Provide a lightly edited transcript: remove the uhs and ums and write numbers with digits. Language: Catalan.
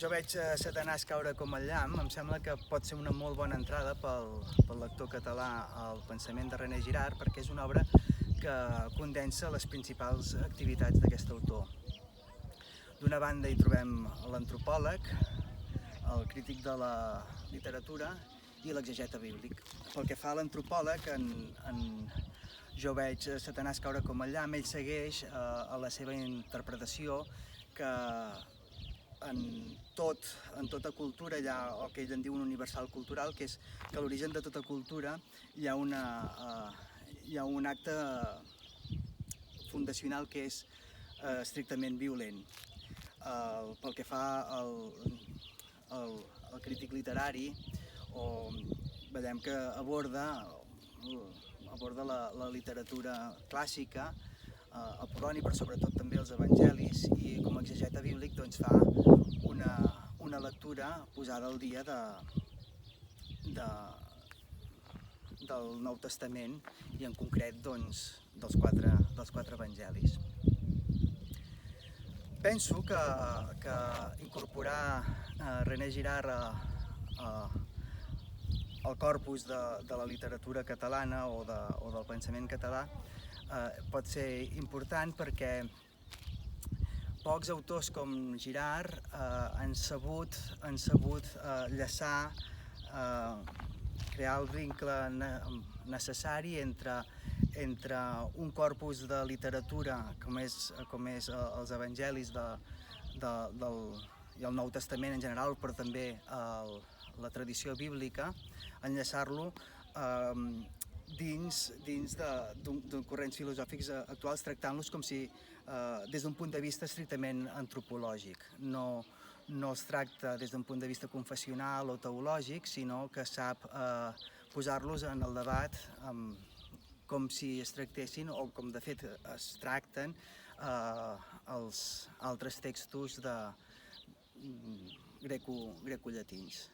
Jo veig Satanàs caure com el llamp. Em sembla que pot ser una molt bona entrada pel lector català al pensament de René Girard, perquè és una obra que condensa les principals activitats d'aquest autor. D'una banda hi trobem l'antropòleg, el crític de la literatura i l'exegeta bíblic. Pel que fa a l'antropòleg, jo veig Satanàs caure com el llamp. Ell segueix a la seva interpretació que en tota cultura hi ha el que ell en diu un universal cultural, que és que a l'origen de tota cultura hi ha un acte fundacional que és estrictament violent. Pel que fa al crític literari, veiem que aborda la literatura clàssica, Apol·loni, però sobretot també els evangelis, i com a exegeta bíblic fa una lectura posada al dia del Nou Testament i en concret dels quatre evangelis. Penso que incorporar René Girard al corpus de la literatura catalana o del pensament català pot ser important perquè pocs autors com Girard han sabut enllaçar, crear el vincle necessari entre un corpus de literatura com és els evangelis i el Nou Testament en general, però també la tradició bíblica, enllaçar-lo dins de corrents filosòfics actuals, tractant-los com si des d'un punt de vista estrictament antropològic. No es tracta des d'un punt de vista confessional o teològic, sinó que sap posar-los en el debat com si es tractessin, o com de fet es tracten, els altres textos grecollatins.